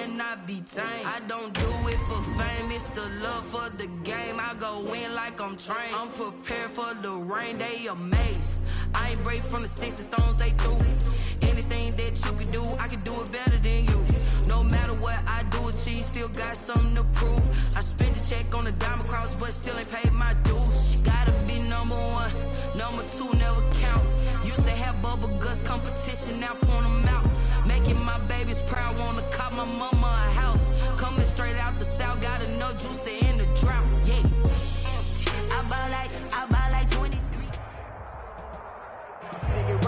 cannot be tamed. I don't do it for fame, it's the love for the game. I go in like I'm trained. I'm prepared for the rain, they amazed. I ain't break from the sticks and stones they threw. Anything that you can do, I can do it better than you. No matter what I do achieve, still got something to prove. I spent the check on the diamond cross, but still ain't paid my dues. Gotta be number one, number two never count. Used to have bubble guts competition, now point them out. Making my babies proud, wanna cop my mama a house. Coming straight out the south, got enough juice to end the drought. Yeah, I buy like 23.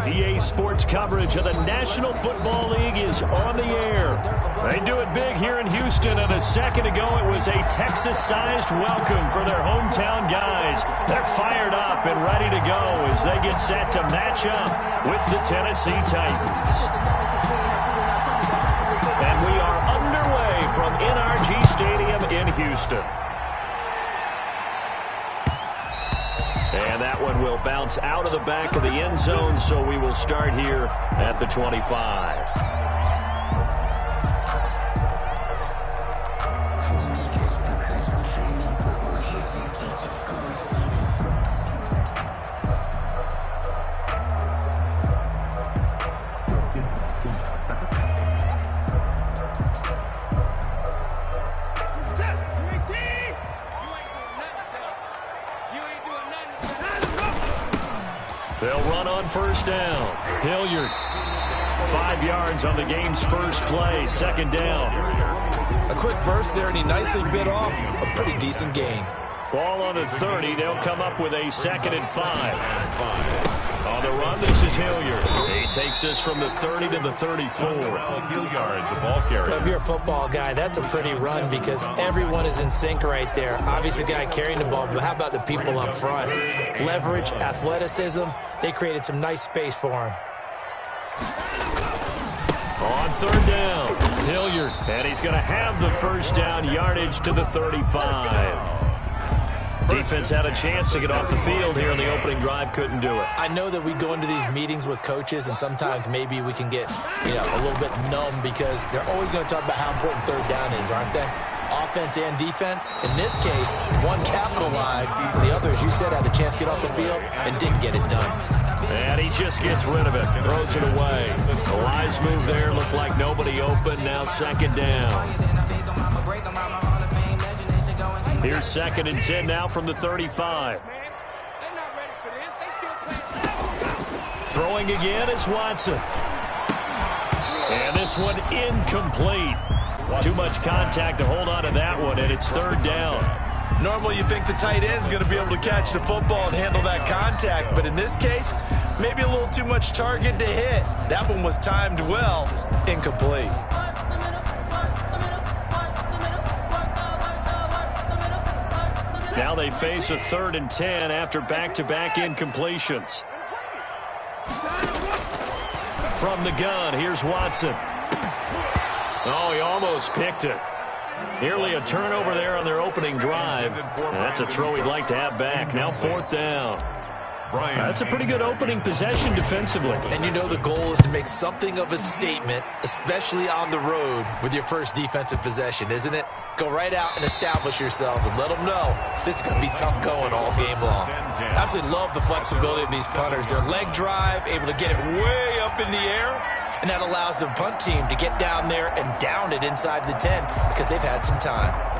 EA Sports coverage of the National Football League is on the air. They do it big here in Houston, and a second ago it was a Texas-sized welcome for their hometown guys. They're fired up and ready to go as they get set to match up with the Tennessee Titans. And we are underway from NRG Stadium in Houston. And that one will bounce out of the back of the end zone, so we will start here at the 25. They'll run on first down. Hilliard, 5 yards on the game's first play, second down. A quick burst there, and he nicely bit off a pretty decent gain. Ball on the 30. They'll come up with a 2nd and 5. On the run, this is Hilliard. He takes this from the 30 to the 34. Hilliard, the ball carrier. If you're a football guy, that's a pretty run because everyone is in sync right there. Obviously, the guy carrying the ball, but how about the people up front? Leverage, athleticism, they created some nice space for him. On third down, Hilliard, and he's going to have the first down, yardage to the 35. Defense had a chance to get off the field here in the opening drive, couldn't do it. I know that we go into these meetings with coaches, and sometimes maybe we can get, a little bit numb because they're always going to talk about how important third down is, aren't they? Offense and defense. In this case, one capitalized, the other, as you said, had a chance to get off the field and didn't get it done. And he just gets rid of it, throws it away. The wise move there, looked like nobody open, now second down. Here's 2nd and 10 now from the 35. Throwing again is Watson. And this one incomplete. Too much contact to hold on to that one, and it's third down. Normally you think the tight end's going to be able to catch the football and handle that contact, but in this case, maybe a little too much target to hit. That one was timed well, incomplete. Now they face a 3rd and 10 after back-to-back incompletions. From the gun, here's Watson. Oh, he almost picked it. Nearly a turnover there on their opening drive. And that's a throw he'd like to have back. Now 4th down. That's a pretty good opening possession defensively. And you know the goal is to make something of a statement, especially on the road with your first defensive possession, isn't it? Go right out and establish yourselves and let them know this is going to be tough going all game long. I absolutely love the flexibility of these punters. Their leg drive, able to get it way up in the air, and that allows the punt team to get down there and down it inside the 10 because they've had some time.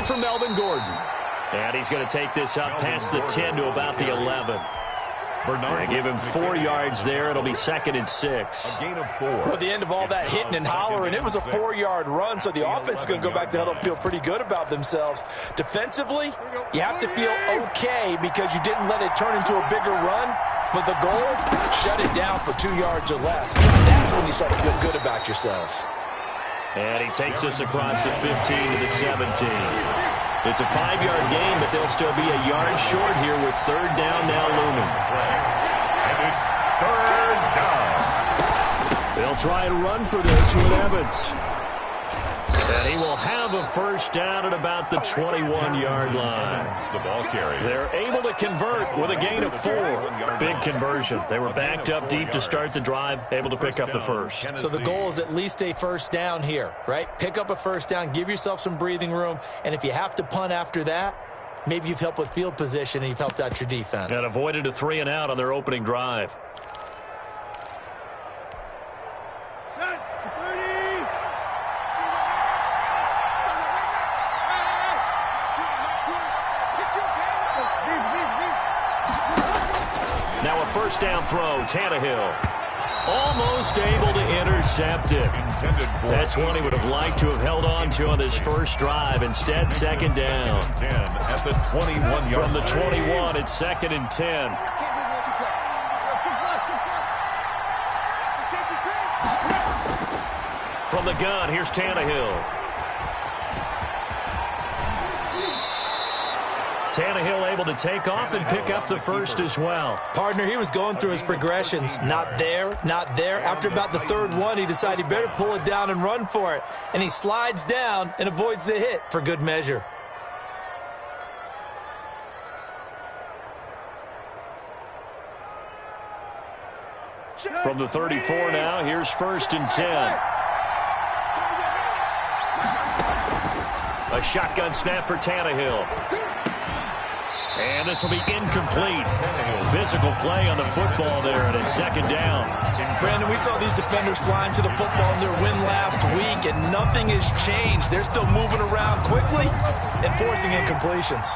For Melvin Gordon. And he's going to take this up past the 10 to about the 11. They give him 4 yards there. It'll be 2nd and 6. A gain of 4. Well, at the end of all that hitting and hollering, it was a 4-yard run, so the offense is going to go back to huddle and feel pretty good about themselves. Defensively, you have to feel okay because you didn't let it turn into a bigger run, but the goal, shut it down for 2 yards or less. That's when you start to feel good about yourselves. And he takes us across the 15 to the 17. It's a 5-yard gain, but they'll still be a yard short here with 3rd down now looming. try and run for this with Evans. And he will have a first down at about the 21-yard line. The ball carrier. They're able to convert with a gain of 4. Big conversion. They were backed up deep to start the drive, able to pick up the first. So the goal is at least a first down here, right? Pick up a first down, give yourself some breathing room, and if you have to punt after that, maybe you've helped with field position and you've helped out your defense. And avoided a 3-and-out on their opening drive. Now a first down throw, Tannehill. Almost able to intercept it. That's one he would have liked to have held on to on this first drive. Instead, second down. 10 at the 21-yard From the 21, it's 2nd and 10. From the gun, here's Tannehill. Tannehill able to take off and pick up the first as well. Partner, he was going through his progressions. Not there, not there. After about the third one, he decided he better pull it down and run for it. And he slides down and avoids the hit for good measure. From the 34 now, here's 1st and 10. A shotgun snap for Tannehill. And this will be incomplete. Physical play on the football there, and it's 2nd down. Brandon, we saw these defenders flying to the football in their win last week, and nothing has changed. They're still moving around quickly and forcing incompletions.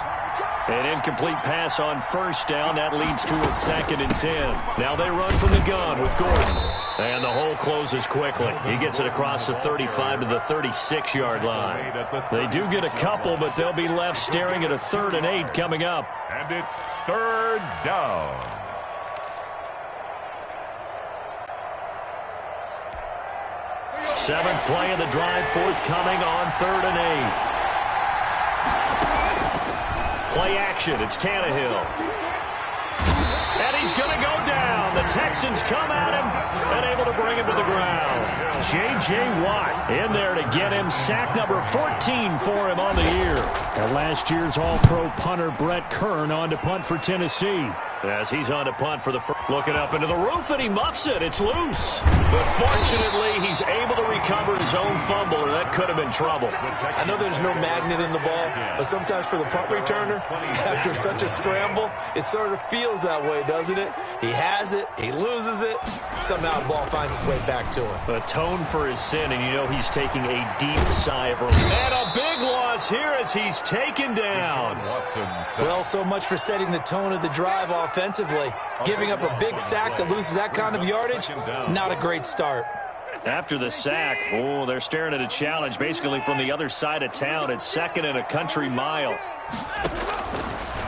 An incomplete pass on 1st down. That leads to a 2nd and 10. Now they run from the gun with Gordon. And the hole closes quickly. He gets it across the 35 to the 36-yard line. They do get a couple, but they'll be left staring at a 3rd and 8 coming up. And it's 3rd down. Seventh play of the drive forthcoming on 3rd and 8. Play action. It's Tannehill. And he's going to go down. The Texans come at him and able to bring him to the ground. J.J. Watt in there to get him. Sack number 14 for him on the year. And last year's All-Pro punter Brett Kern on to punt for Tennessee. As he's on to punt for the first. Looking up into the roof, and he muffs it. It's loose. But fortunately, he's able to recover his own fumble, or that could have been trouble. I know there's no magnet in the ball, but sometimes for the punt returner, after such a scramble, it sort of feels that way, doesn't it? He has it, he loses it, somehow the ball finds its way back to him. Atone for his sin, and you know he's taking a deep sigh of relief. And a big loss here as he's taken down. Well, so much for setting the tone of the drive offensively. Giving up a big sack that loses that kind of yardage, not a great start. After the sack, oh, they're staring at a challenge basically from the other side of town. It's 2nd and a country mile.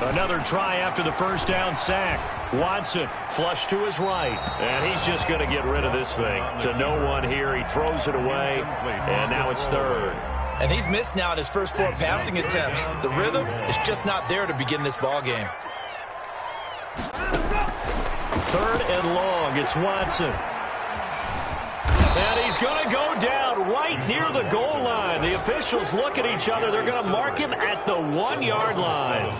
Another try after the first down sack. Watson flush to his right, and he's just going to get rid of this thing. To no one here, he throws it away, and now it's 3rd. And he's missed now in his first 4 passing attempts. The rhythm is just not there to begin this ball game. 3rd and long, it's Watson. And he's going to go down right near the goal line. The officials look at each other. They're going to mark him at the 1-yard line.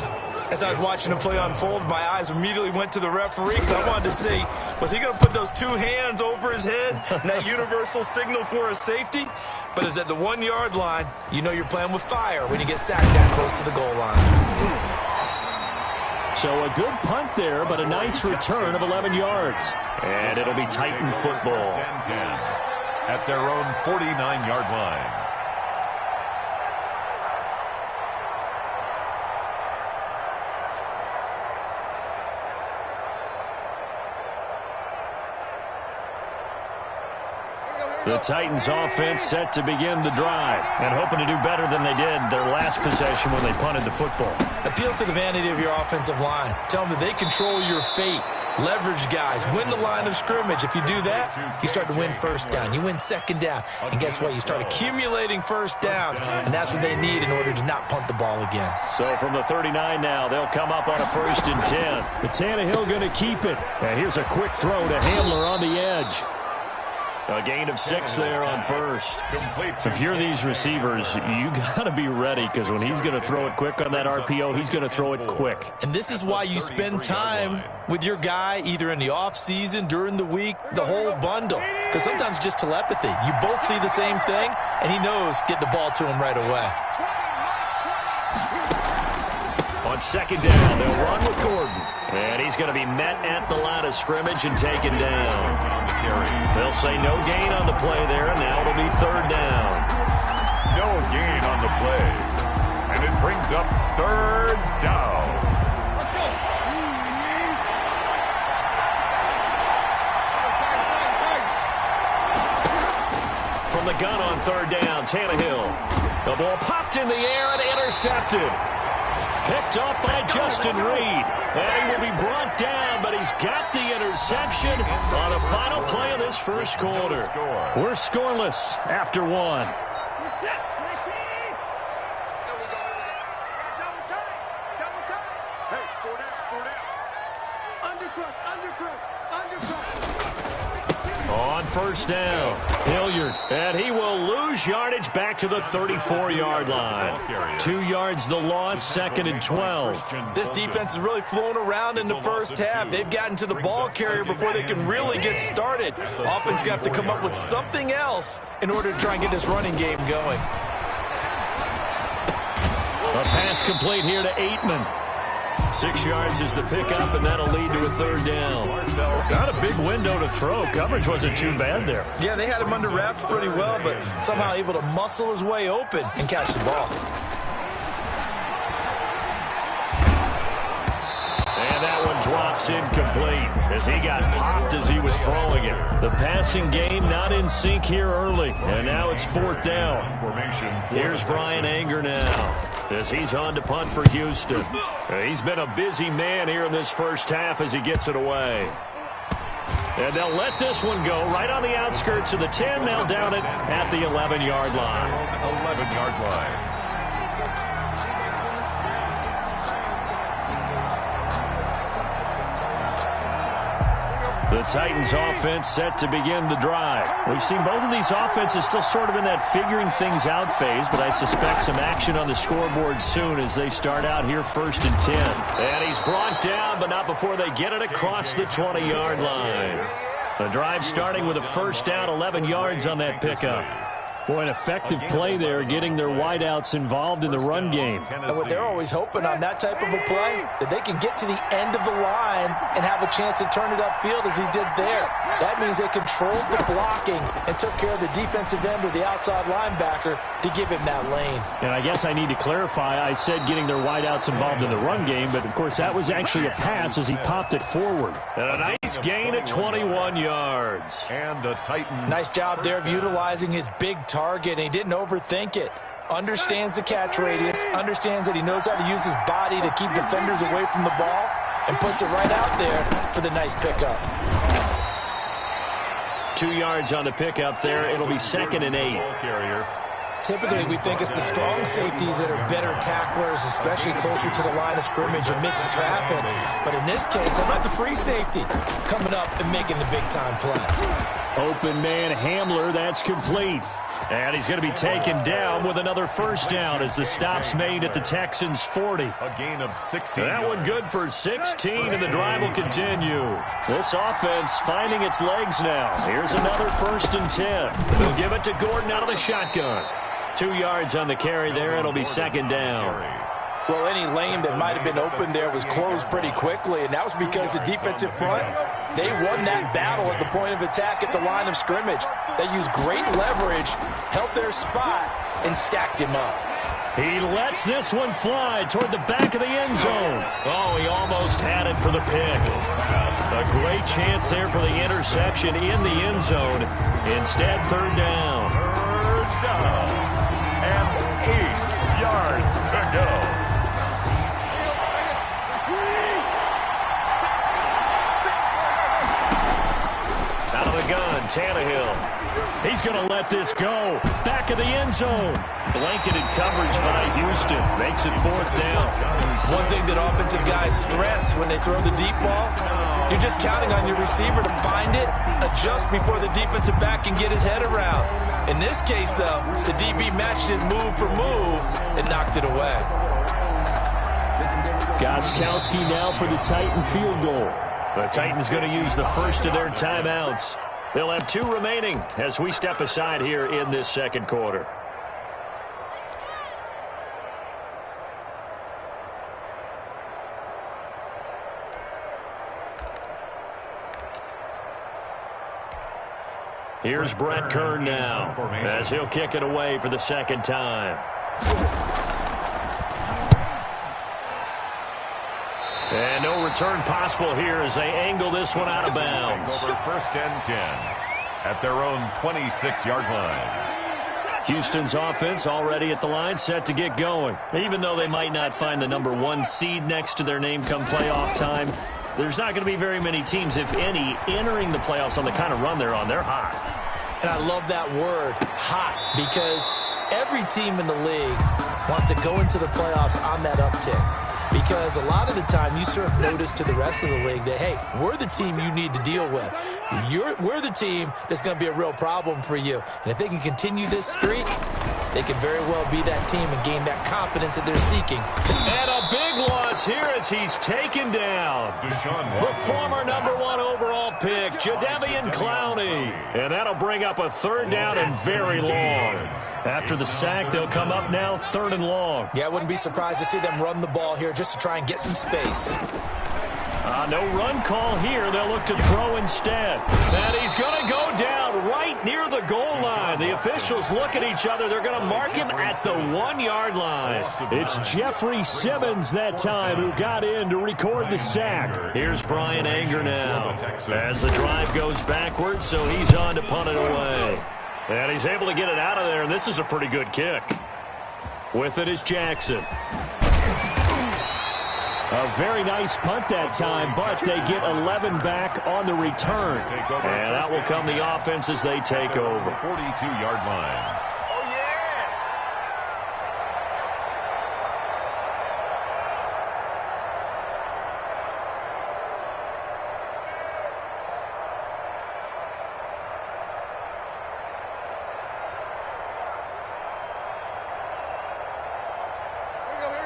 As I was watching the play unfold, my eyes immediately went to the referee because I wanted to see, was he going to put those 2 hands over his head, that universal signal for a safety? But it's at the 1-yard line. You know you're playing with fire when you get sacked that close to the goal line. So a good punt there, but a nice return of 11 yards. And it'll be Titan football. At their own 49-yard line. The Titans offense set to begin the drive and hoping to do better than they did their last possession when they punted the football. Appeal to the vanity of your offensive line. Tell them that they control your fate. Leverage guys. Win the line of scrimmage. If you do that, you start to win first down. You win second down. And guess what? You start accumulating first downs. And that's what they need in order to not punt the ball again. So from the 39 now, they'll come up on a 1st and 10. But Tannehill going to keep it. And here's a quick throw to Hamler on the edge. A gain of 6 there on first. If you're these receivers, you got to be ready because when he's going to throw it quick on that RPO, he's going to throw it quick. And this is why you spend time with your guy either in the offseason, during the week, the whole bundle. Because sometimes just telepathy. You both see the same thing, and he knows get the ball to him right away. On second down, they'll run with Gordon. And he's going to be met at the line of scrimmage and taken down. They'll say no gain on the play there, and now it'll be third down. No gain on the play. And it brings up third down. From the gun on third down, Tannehill. The ball popped in the air and intercepted. Picked up by Justin Reed. And he will be brought down, but he's got the interception on the final play of this first quarter. We're scoreless after one. On first down, Hilliard, and he will lose yardage back to the 34-yard line. 2 yards the loss, second and 12. This defense is really flown around in the first half. They've gotten to the ball carrier before they can really get started. Offense got to come up with something else in order to try and get this running game going. A pass complete here to Aitman. 6 yards is the pickup, and that'll lead to a third down. Not a big window to throw. Coverage wasn't too bad there. Yeah, they had him under wraps pretty well, but somehow able to muscle his way open and catch the ball. And that one drops incomplete as he got popped as he was throwing it. The passing game not in sync here early, and now it's fourth down. Here's Brian Anger now as he's on to punt for Houston. He's been a busy man here in this first half as he gets it away. And they'll let this one go right on the outskirts of the 10. They'll down it at the 11-yard line. 11-yard line. The Titans offense set to begin the drive. We've seen both of these offenses still sort of in that figuring things out phase, but I suspect some action on the scoreboard soon as they start out here first and 10. And he's brought down, but not before they get it across the 20-yard line. The drive starting with a first down, 11 yards on that pickup. Boy, an effective play there, getting their wideouts involved in the run game. And what they're always hoping on that type of a play, that they can get to the end of the line and have a chance to turn it upfield as he did there. That means they controlled the blocking and took care of the defensive end or the outside linebacker to give him that lane. And I guess I need to clarify, I said getting their wideouts involved in the run game, but of course that was actually a pass as he popped it forward. And a nice gain at 21 yards. And the Titans. Nice job there of utilizing his big target, and he didn't overthink it. Understands the catch radius, understands that he knows how to use his body to keep defenders away from the ball, and puts it right out there for the nice pickup. 2 yards on the pickup there. It'll be second and 8. Typically, we think it's the strong safeties that are better tacklers, especially closer to the line of scrimmage amidst traffic. But in this case, how about the free safety coming up and making the big-time play? Open man Hamler, that's complete. And he's going to be taken down with another first down as the stop's made at the Texans' 40. A gain of 16. That one good for 16, and the drive will continue. This offense finding its legs now. Here's another first and 10. They'll give it to Gordon out of the shotgun. 2 yards on the carry there. It'll be second down. Well, any lane that might have been open there was closed pretty quickly, and that was because the defensive front, they won that battle at the point of attack at the line of scrimmage. They used great leverage, held their spot, and stacked him up. He lets this one fly toward the back of the end zone. Oh, he almost had it for the pick. A great chance there for the interception in the end zone. Instead, third down. Third down. And 8 yards to go. gun, Tannehill. He's going to let this go. Back of the end zone. Blanketed coverage by Houston. Makes it 4th down. One thing that offensive guys stress when they throw the deep ball, you're just counting on your receiver to find it, adjust before the defensive back can get his head around. In this case, though, the DB matched it move for move and knocked it away. Gostkowski now for the Titan field goal. The Titans going to use the first of their timeouts. They'll have 2 remaining as we step aside here in this second quarter. Here's Brett Kern now as he'll kick it away for the second time. And no return possible here as they angle this one out of bounds. Over 1st and 10 at their own 26-yard line. Houston's offense already at the line, set to get going. Even though they might not find the number 1 seed next to their name come playoff time, there's not going to be very many teams, if any, entering the playoffs on the kind of run they're on. They're hot. And I love that word, hot, because every team in the league wants to go into the playoffs on that uptick. Because a lot of the time you serve notice to the rest of the league that, hey, we're the team you need to deal with. We're the team that's going to be a real problem for you. And if they can continue this streak, they can very well be that team and gain that confidence that they're seeking. And a big loss here as he's taken down. The former number 1 overall pick, Jadeveon Clowney. And that'll bring up a 3rd down and very long. After the sack, they'll come up now 3rd and long. Yeah, I wouldn't be surprised to see them run the ball here just to try and get some space. No run call here. They'll look to throw instead. And he's going to go down right near the goal line. The officials look at each other. They're going to mark him at the 1-yard line. It's Jeffrey Simmons that time who got in to record the sack. Here's Brian Anger now as the drive goes backwards, so he's on to punt it away. And he's able to get it out of there, and this is a pretty good kick. With it is Jackson. A very nice punt that time, but they get 11 back on the return. And that will come the offense as they take over. 42-yard line.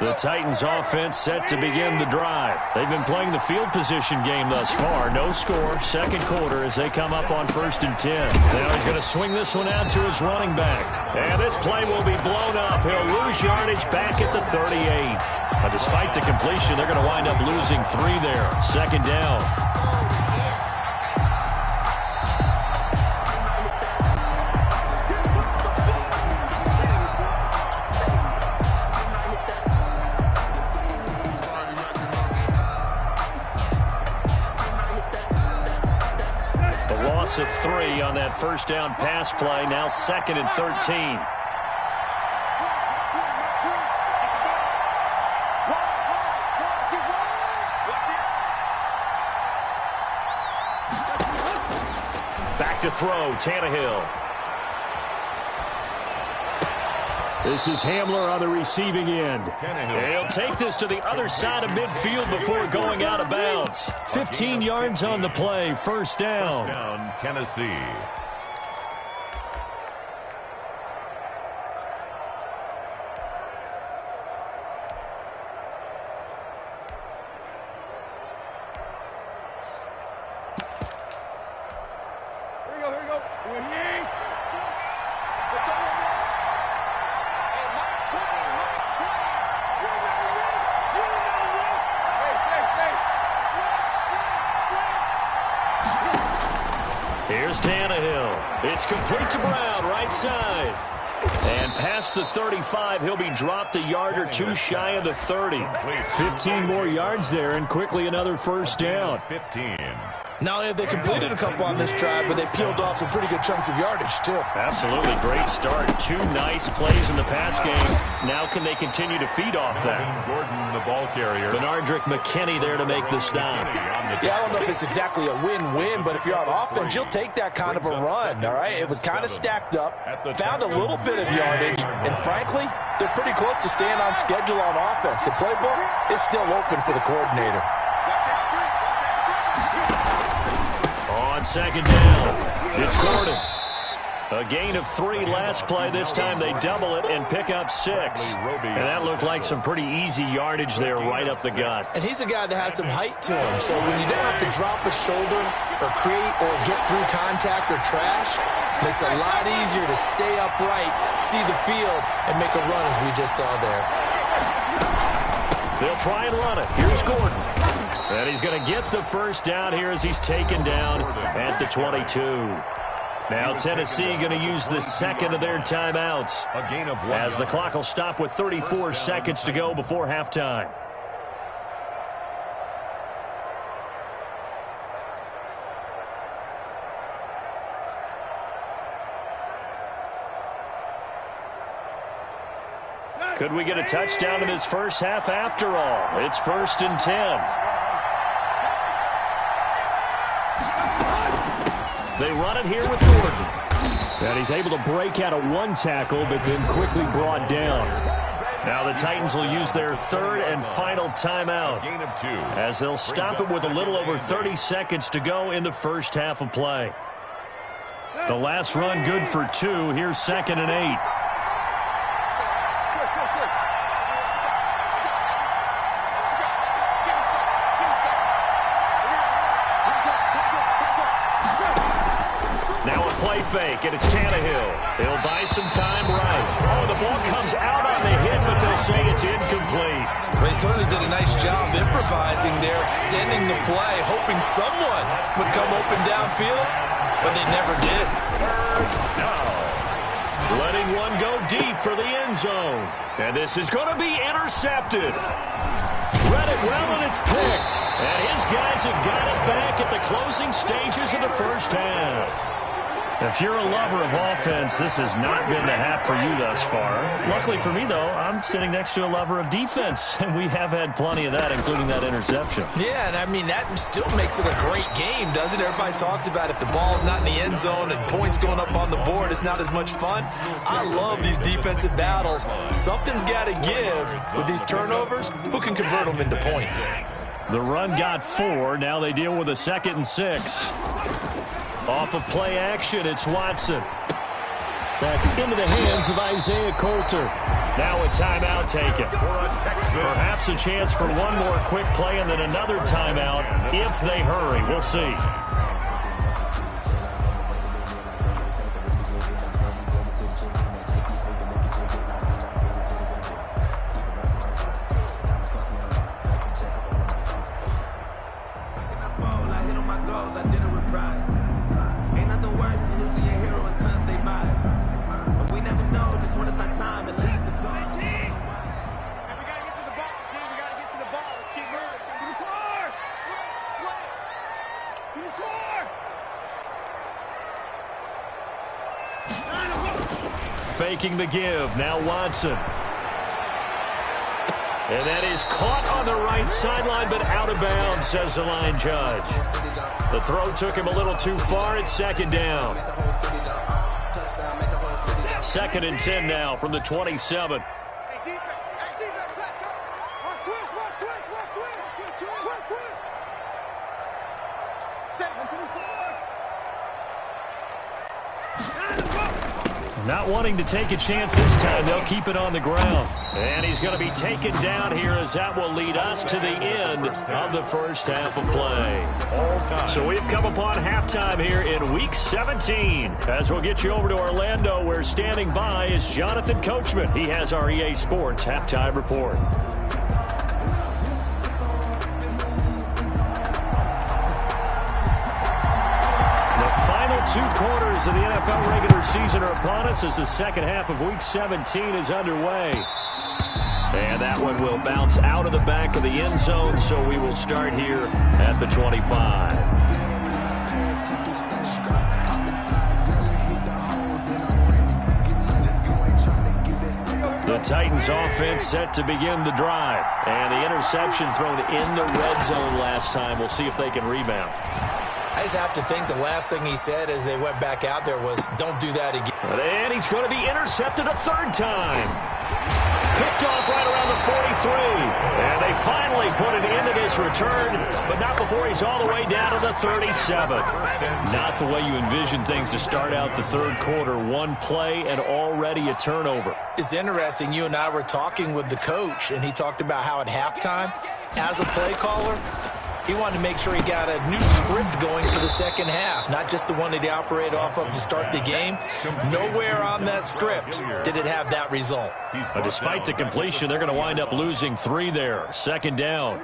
The Titans offense set to begin the drive. They've been playing the field position game thus far. No score, second quarter as they come up on 1st and 10. Now he's going to swing this one out to his running back. And this play will be blown up. He'll lose yardage back at the 38. But despite the completion, they're going to wind up losing 3 there. 2nd down. Of 3 on that 1st down pass play. Now 2nd and 13. Back to throw, Tannehill. This is Hamler on the receiving end. He'll take this to the other side of midfield before going out of bounds. 15 yards on the play, 1st down. 1st down, Tennessee. Here's Tannehill. It's complete to Brown, right side. And past the 35, he'll be dropped a yard or 2 shy of the 30. 15 more yards there, and quickly another 1st down. 15. Not only have they completed a couple on this drive, but they peeled off some pretty good chunks of yardage, too. Absolutely. Great start. 2 nice plays in the pass game. Now can they continue to feed off that? Gordon, the ball carrier. Bernardrick McKinney there to make the stop. Yeah, I don't know if it's exactly a win-win, but if you're on offense, you'll take that kind of a run, all right? It was kind of stacked up, found a little bit of yardage, and frankly, they're pretty close to staying on schedule on offense. The playbook is still open for the coordinator. On second down, it's Gordon. A gain of 3 last play. This time they double it and pick up 6. And that looked like some pretty easy yardage there right up the gut. And he's a guy that has some height to him. So when you don't have to drop a shoulder or create or get through contact or trash, it makes it a lot easier to stay upright, see the field, and make a run as we just saw there. They'll try and run it. Here's Gordon. And he's going to get the first down here as he's taken down at the 22. Now Tennessee going to use the second of their timeouts A gain of 1 as the clock will stop with 34 seconds to go before halftime. Could we get a touchdown in this first half after all? It's 1st and 10. They run it here with Gordon. And he's able to break out of 1 tackle, but then quickly brought down. Now the Titans will use their 3rd and final timeout Gain of 2. as they'll stop it with a little over 30 seconds to go in the first half of play. The last run good for 2. Here's 2nd and 8. Fake, and it's Tannehill. He'll buy some time right. Oh, the ball comes out on the hit, but they'll say it's incomplete. They certainly did a nice job improvising there, extending the play, hoping someone would come open downfield, but they never did. Letting one go deep for the end zone. And this is going to be intercepted. Read it well, and it's picked. And his guys have got it back at the closing stages of the first half. If you're a lover of offense, this has not been the half for you thus far. Luckily for me, though, I'm sitting next to a lover of defense, and we have had plenty of that, including that interception. Yeah, and I mean, that still makes it a great game, doesn't it? Everybody talks about if the ball's not in the end zone and points going up on the board, it's not as much fun. I love these defensive battles. Something's got to give with these turnovers. Who can convert them into points? The run got 4. Now they deal with a 2nd and 6. Off of play action, it's Watson. That's into the hands of Isaiah Coulter. Now a timeout taken. Perhaps a chance for one more quick play and then another timeout if they hurry. We'll see. Faking the give. Now Watson. And that is caught on the right sideline, but out of bounds, says the line judge. The throw took him a little too far. It's 2nd down. 2nd and 10 now from the 27. Not wanting to take a chance this time, they'll keep it on the ground. And he's going to be taken down here as that will lead us to the end of the first half of play. So we've come upon halftime here in Week 17. As we'll get you over to Orlando, where standing by is Jonathan Coachman. He has our EA Sports Halftime Report. 2 quarters of the NFL regular season are upon us as the second half of Week 17 is underway. And that one will bounce out of the back of the end zone, so we will start here at the 25. Titans offense set to begin the drive. And the interception thrown in the red zone last time. We'll see if they can rebound. I just have to think the last thing he said as they went back out there was, don't do that again. And he's going to be intercepted a third time. Picked off right around the 43. And they finally put an end to this return, but not before he's all the way down to the 37. Not the way you envision things to start out the third quarter. One play and already a turnover. It's interesting. You and I were talking with the coach, and he talked about how at halftime, as a play caller, he wanted to make sure he got a new script going for the second half, not just the one that he operated off of to start the game. Nowhere on that script did it have that result. But despite the completion, they're going to wind up losing 3 there. Second down.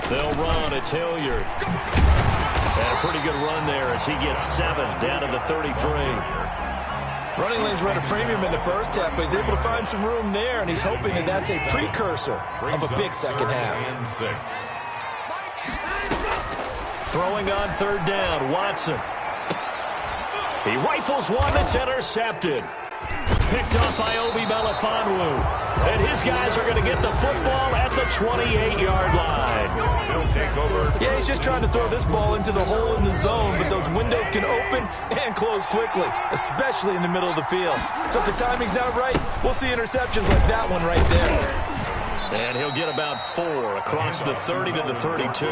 They'll run. It's Hilliard. And a pretty good run there as he gets 7 down to the 33. Running lanes were at a premium in the first half, but he's able to find some room there, and he's hoping that that's a precursor of a big second half. Throwing on third down, Watson. He rifles one that's intercepted. Picked off by Obi Melifonwu. And his guys are going to get the football at the 28-yard line. Yeah, he's just trying to throw this ball into the hole in the zone, but those windows can open and close quickly, especially in the middle of the field. So if the timing's not right, we'll see interceptions like that one right there. And he'll get about 4 across the 30 to the 32.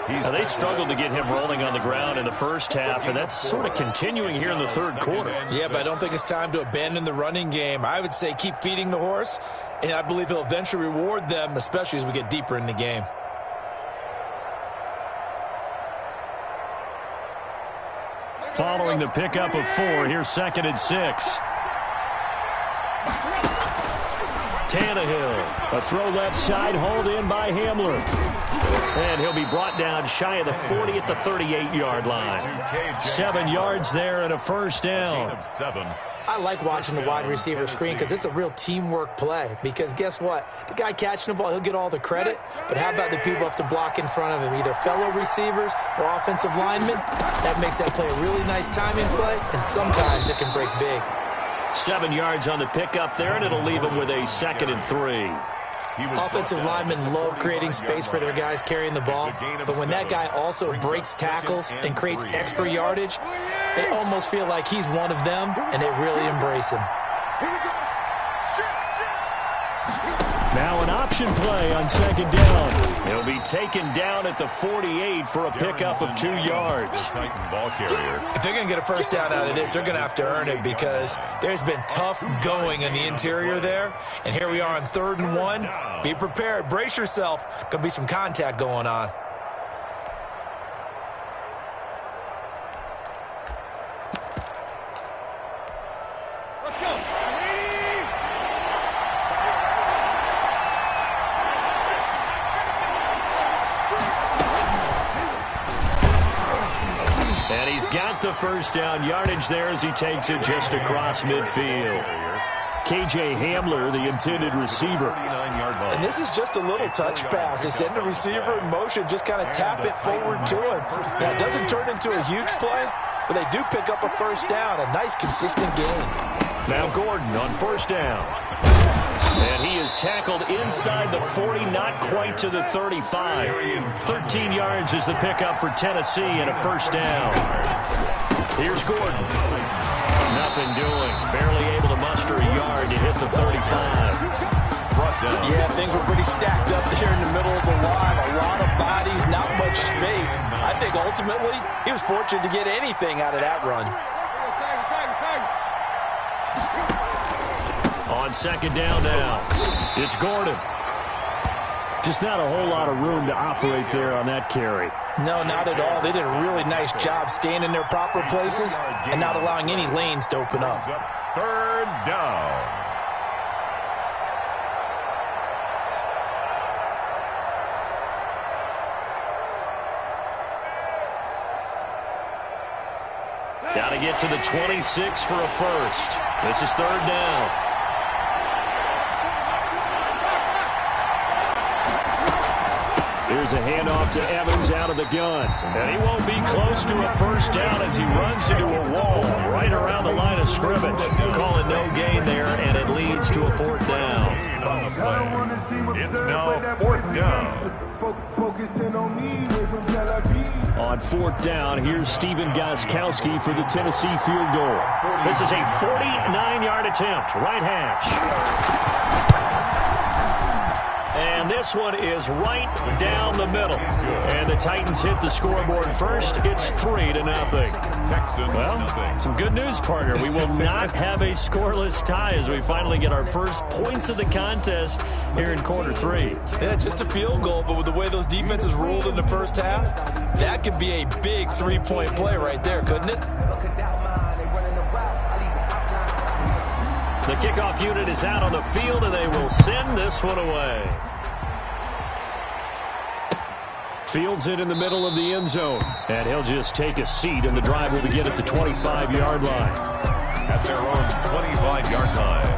Now, they struggled to get him rolling on the ground in the first half, and that's sort of continuing here in the third quarter. Yeah, but I don't think it's time to abandon the running game. I would say keep feeding the horse, and I believe he'll eventually reward them, especially as we get deeper in the game. Following the pickup of 4, here's 2nd and 6. Tannehill, a throw left side, hauled in by Hamler. And he'll be brought down shy of the 40 at the 38-yard line. 7 yards there and a first down. I like watching the wide receiver screen because it's a real teamwork play. Because guess what? The guy catching the ball, he'll get all the credit. But how about the people up to block in front of him, either fellow receivers or offensive linemen? That makes that play a really nice timing play, and sometimes it can break big. 7 yards on the pickup there, and it'll leave him with a 2nd and 3. Offensive linemen love creating space for their guys carrying the ball, but when that guy also breaks tackles and creates extra yardage, they almost feel like he's one of them, and they really embrace him. Now an option play on 2nd down. He'll be taken down at the 48 for a pickup of 2 yards. If they're going to get a first down out of this, they're going to have to earn it because there's been tough going in the interior there. And here we are on 3rd and 1. Be prepared. Brace yourself. Could be some contact going on. And he's got the first down yardage there as he takes it just across midfield. K.J. Hamler, the intended receiver. And this is just a little touch pass. They send the receiver in motion, just kind of tap it forward to him. Now, it doesn't turn into a huge play, but they do pick up a first down. A nice, consistent game. Now Gordon on first down. And he is tackled inside the 40, not quite to the 35. 13 yards is the pickup for Tennessee and a first down. Here's Gordon. Nothing doing. Barely able to muster a yard to hit the 35. Yeah, things were pretty stacked up there in the middle of the line. A lot of bodies, not much space. I think ultimately he was fortunate to get anything out of that run. On 2nd down now, it's Gordon. Just not a whole lot of room to operate there on that carry. No, not at all. They did a really nice job staying in their proper places and not allowing any lanes to open up. 3rd down. Got to get to the 26 for a first. This is 3rd down. Here's a handoff to Evans out of the gun. And he won't be close to a first down as he runs into a wall right around the line of scrimmage. Call it no gain there, and it leads to a fourth down. It's now fourth down. On fourth down, here's Steven Gostkowski for the Tennessee field goal. This is a 49-yard attempt, right hash. And this one is right down the middle. And the Titans hit the scoreboard first. It's 3-0. Texans, well, some good news, partner. We will not have a scoreless tie as we finally get our first points of the contest here in quarter 3. Yeah, just a field goal, but with the way those defenses ruled in the first half, that could be a big 3-point play right there, couldn't it? The kickoff unit is out on the field, and they will send this one away. Fields it in the middle of the end zone, and he'll just take a seat, and the drive will begin at the 25-yard line. At their own 25-yard line.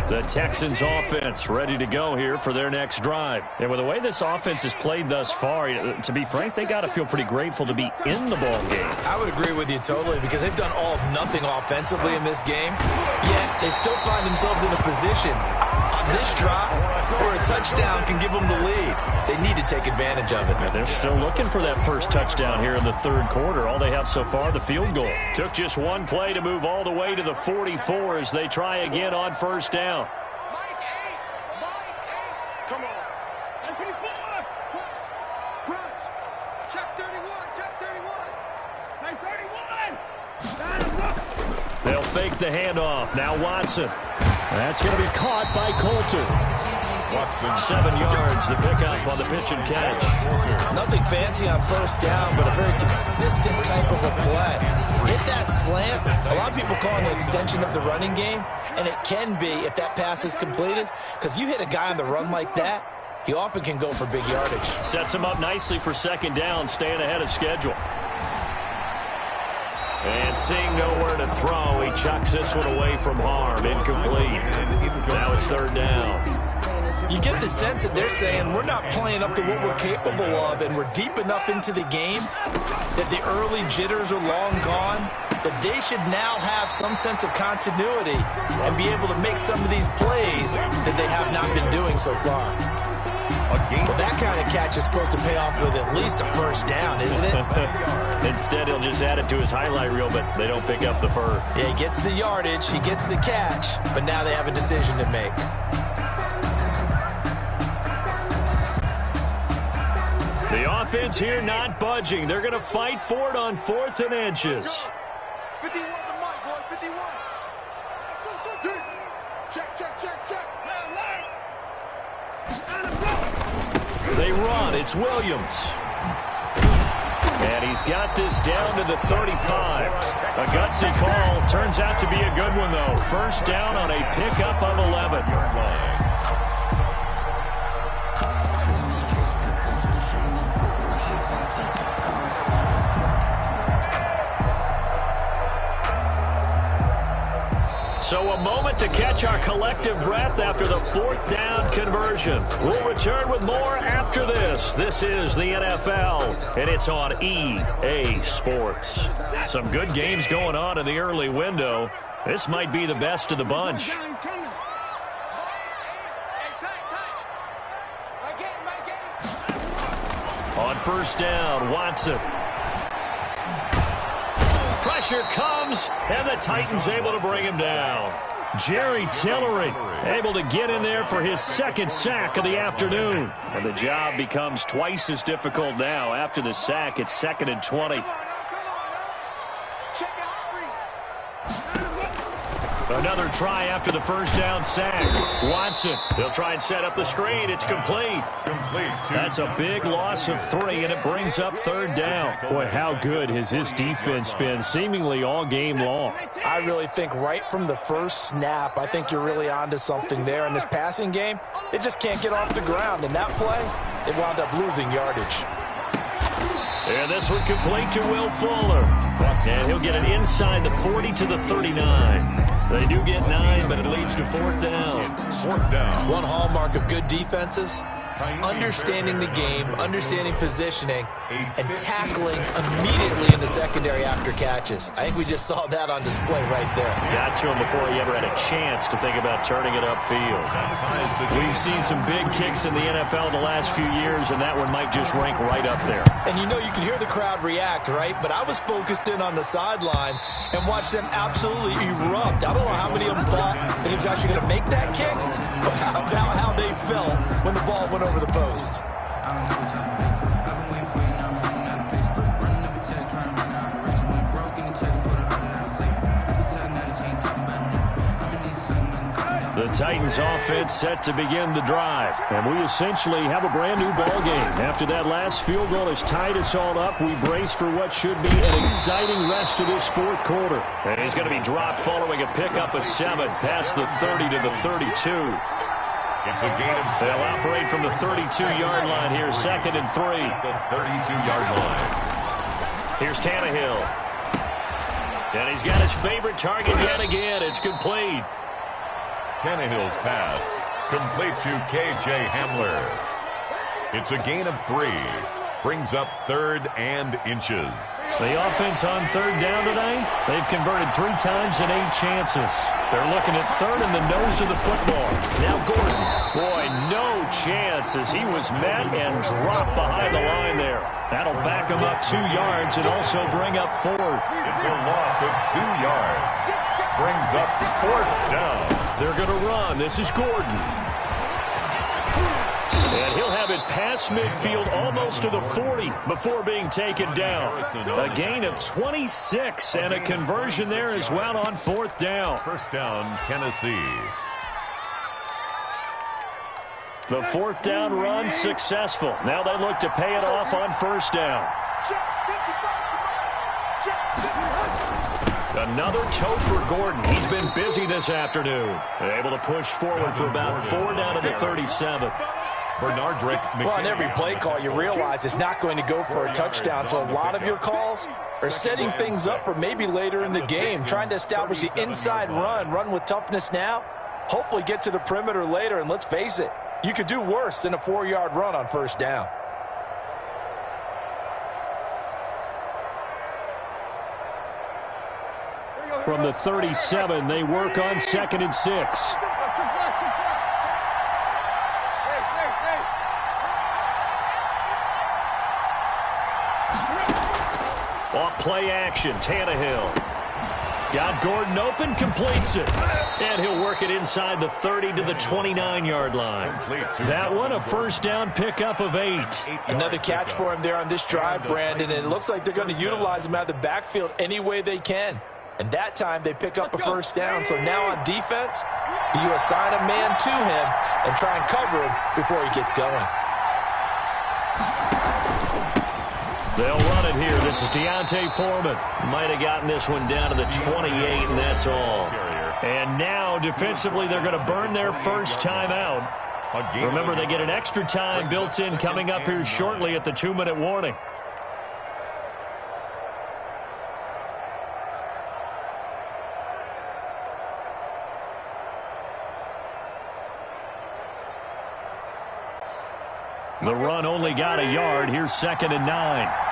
The Texans offense ready to go here for their next drive. And with the way this offense has played thus far, to be frank, they got to feel pretty grateful to be in the ball game. I would agree with you totally because they've done all of nothing offensively in this game, yet they still find themselves in a position on this drive where a touchdown can give them the lead. They need to take advantage of it. And they're still looking for that first touchdown here in the third quarter. All they have so far, the field goal. Took just one play to move all the way to the 44 as they try again on first down. Come on. Check 31. Check 31. Hey, 31. They'll fake the handoff. Now Watson. That's going to be caught by Coulter. Watson. 7 yards, the pickup on the pitch and catch. Nothing fancy on first down, but a very consistent type of a play. Hit that slant. A lot of people call it an extension of the running game, and it can be if that pass is completed, because you hit a guy on the run like that, he often can go for big yardage. Sets him up nicely for second down, staying ahead of schedule. And seeing nowhere to throw, he chucks this one away from harm. Incomplete. Now it's third down. You get the sense that they're saying we're not playing up to what we're capable of, and we're deep enough into the game that the early jitters are long gone, that they should now have some sense of continuity and be able to make some of these plays that they have not been doing so far. Well, that kind of catch is supposed to pay off with at least a first down, isn't it? Instead, he'll just add it to his highlight reel, but they don't pick up the fur. Yeah, he gets the yardage, he gets the catch, but now they have a decision to make. The offense here not budging. They're going to fight for it on 4th and inches. 51 to Mike, boy, 51. Check. They run. It's Williams. And he's got this down to the 35. A gutsy call. Turns out to be a good one, though. First down on a pickup of 11. So a moment to catch our collective breath after the 4th down conversion. We'll return with more after this. This is the NFL, and it's on EA Sports. Some good games going on in the early window. This might be the best of the bunch. On first down, Watson. Pressure comes, and the Titans able to bring him down. Jerry Tillery able to get in there for his second sack of the afternoon. And the job becomes twice as difficult now. After the sack, it's 2nd and 20. Another try after the first down sack. Watson, they'll try and set up the screen. It's complete. That's a big loss of 3, and it brings up 3rd down. Boy, how good has this defense been seemingly all game long? I really think right from the first snap, I think you're really onto something there in this passing game. It just can't get off the ground. In that play, it wound up losing yardage. And this one complete to Will Fuller. And he'll get it inside the 40 to the 39. They do get 9, but it leads to fourth down. Fourth down. One hallmark of good defenses is understanding the game, understanding positioning, and tackling immediately in the secondary after catches. I think we just saw that on display right there. Got to him before he ever had a chance to think about turning it upfield. We've seen some big kicks in the NFL the last few years, and that one might just rank right up there. And you know, you can hear the crowd react, right? But I was focused in on the sideline and watched them absolutely erupt. I don't know how many of them thought that he was actually going to make that kick, but how about how they felt when the ball went over the post. The Titans offense set to begin the drive. And we essentially have a brand new ball game. After that last field goal has tied us all up, we brace for what should be an exciting rest of this fourth quarter. And he's going to be dropped following a pickup of 7 past the 30 to the 32. It's a gain of 7. They'll operate from the 32-yard line here, 2nd and 3. The 32-yard line. Here's Tannehill. And he's got his favorite target yet again. It's complete. Tannehill's pass complete to K.J. Hamler. It's a gain of 3. Brings up 3rd and inches. The offense on 3rd down today, they've converted 3 times and 8 chances. They're looking at 3rd in the nose of the football. Now Gordon. Boy, no chance as he was met and dropped behind the line there. That'll back him up 2 yards and also bring up 4th. It's a loss of 2 yards. Brings up 4th down. They're going to run. This is Gordon. And he'll have it past midfield almost to the 40 before being taken down. A gain of 26 and a conversion there as well on 4th down. First down, Tennessee. The 4th down run successful. Now they look to pay it off on 1st down. Another toe for Gordon. He's been busy this afternoon. Able to push forward for about 4 down to the 37. Bernard Drake. Well, on every play call, you realize it's not going to go for a touchdown. So a lot of your calls are setting things up for maybe later in the game, trying to establish the inside run with toughness now, hopefully get to the perimeter later. And let's face it, you could do worse than a 4-yard run on 1st down. From the 37, they work on 2nd and 6. Off play action, Tannehill. Got Gordon open, completes it. And he'll work it inside the 30 to the 29-yard line. That one, a 1st down pickup of 8. Another catch for him there on this drive, Brandon, and it looks like they're going to utilize him out of the backfield any way they can. And that time they pick up a 1st down. So now on defense, do you assign a man to him and try and cover him before he gets going? They'll run it here. This is Deontay Foreman. Might have gotten this one down to the 28, and that's all. And now, defensively, they're going to burn their first time out. Remember, they get an extra time built in coming up here shortly at the 2-minute warning. The run only got a yard. Here's 2nd and 9.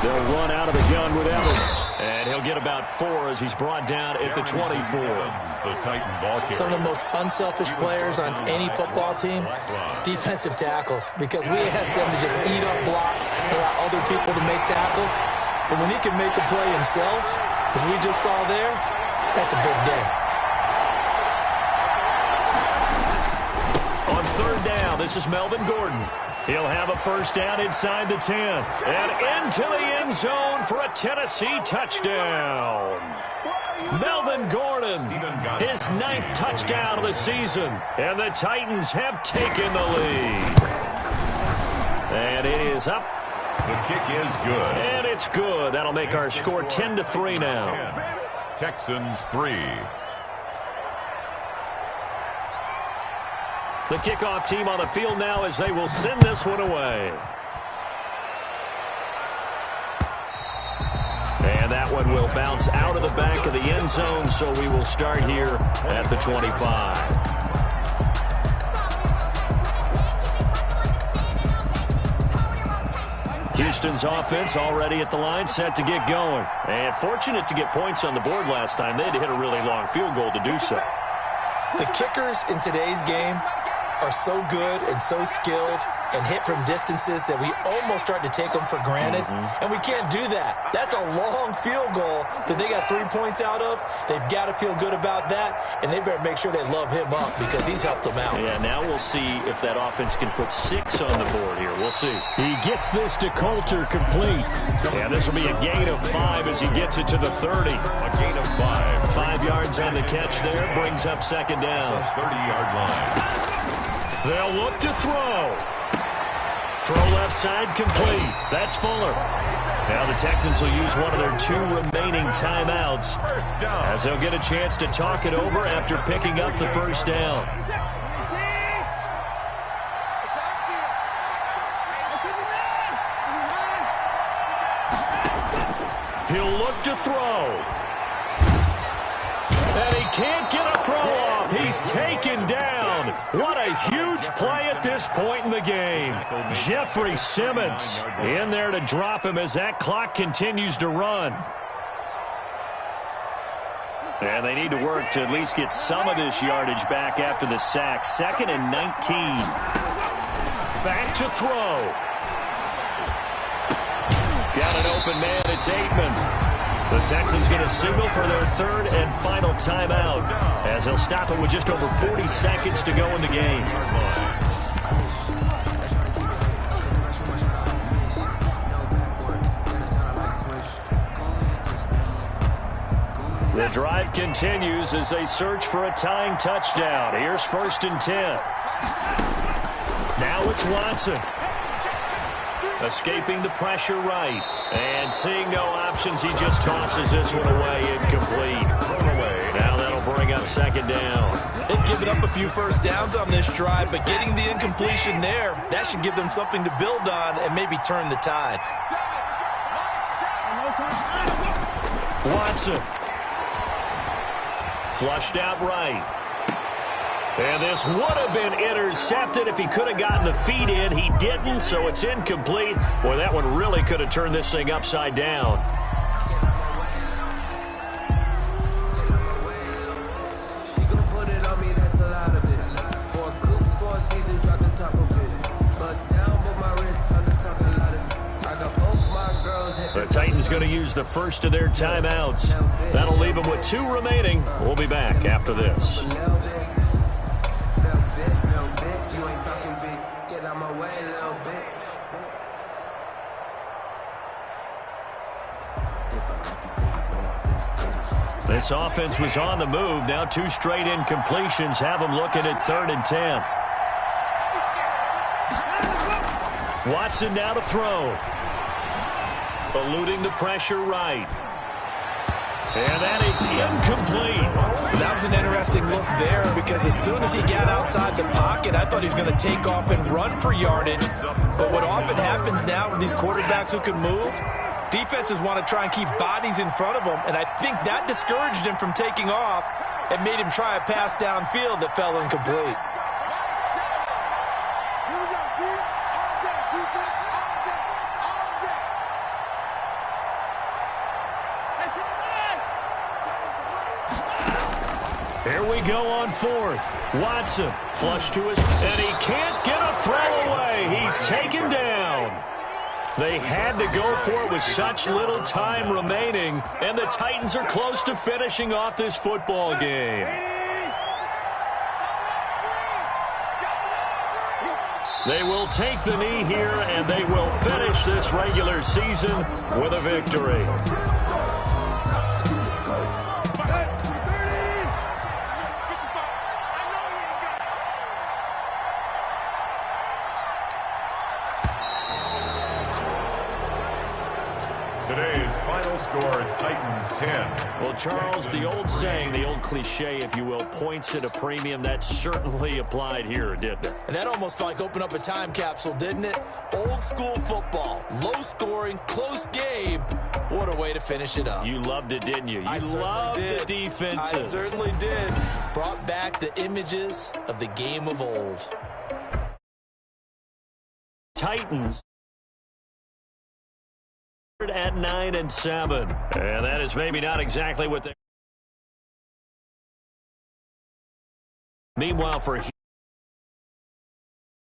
They'll run out of the gun with Evans. And he'll get about 4 as he's brought down at the 24. The Titan ball carrier. Some of the most unselfish players on any football team, defensive tackles, because we ask them to just eat up blocks and allow other people to make tackles. But when he can make a play himself, as we just saw there, that's a big day. On 3rd down, this is Melvin Gordon. He'll have a 1st down inside the 10. And into the end zone for a Tennessee touchdown. Melvin Gordon, his 9th touchdown of the season. And the Titans have taken the lead. And it is up. The kick is good. And it's good. That'll make our score 10-3 now. Texans 3. The kickoff team on the field now as they will send this one away. And that one will bounce out of the back of the end zone, so we will start here at the 25. Houston's offense already at the line, set to get going. And fortunate to get points on the board last time. They had to hit a really long field goal to do so. The kickers in today's game are so good and so skilled and hit from distances that we almost start to take them for granted. And we can't do that. That's a long field goal that they got 3 points out of. They've got to feel good about that, and they better make sure they love him up because he's helped them out. Yeah, now we'll see if that offense can put 6 on the board here. We'll see. He gets this to Coulter complete. Yeah, this will be a gain of 5 as he gets it to the 30. A gain of 5. 5 yards on the catch there, brings up second down. 30-yard line. They'll look to throw. Throw left side complete. That's Fuller. Now the Texans will use one of their 2 remaining timeouts as they'll get a chance to talk it over after picking up the first down. He'll look to throw. And he can't get a throw off. He's taken down. What a huge play at this point in the game. Jeffrey Simmons in there to drop him as that clock continues to run. And they need to work to at least get some of this yardage back after the sack. 2nd and 19. Back to throw. Got an open man. It's Aitman. The Texans going to signal for their 3rd and final timeout as they'll stop it with just over 40 seconds to go in the game. The drive continues as they search for a tying touchdown. Here's 1st and 10. Now it's Watson. Escaping the pressure right. And seeing no options, he just tosses this one away, incomplete. Now that'll bring up second down. They've given up a few first downs on this drive, but getting the incompletion there, that should give them something to build on and maybe turn the tide. Watson. Flushed out right. And this would have been intercepted if he could have gotten the feet in. He didn't, so it's incomplete. Boy, that one really could have turned this thing upside down. The Titans going to use the first of their timeouts. That'll leave them with 2 remaining. We'll be back after this. This offense was on the move. Now 2 straight incompletions have them looking at 3rd and 10. Watson now to throw. Eluding the pressure right. And that is incomplete. That was an interesting look there because as soon as he got outside the pocket, I thought he was going to take off and run for yardage. But what often happens now with these quarterbacks who can move, defenses want to try and keep bodies in front of them, and I think that discouraged him from taking off and made him try a pass downfield that fell incomplete. Here we go on 4th. Watson flush to his, and he can't get a throw away. He's taken down. They had to go for it with such little time remaining, and the Titans are close to finishing off this football game. They will take the knee here, and they will finish this regular season with a victory. Today's final score, Titans 10. Well, Charles, the old saying, the old cliche, if you will, points at a premium, that certainly applied here, didn't it? And that almost felt like opened up a time capsule, didn't it? Old school football, low scoring, close game. What a way to finish it up. You loved it, didn't you? You loved the defenses. I certainly did. Brought back the images of the game of old. Titans at 9-7. And that is maybe not exactly what they... Meanwhile, for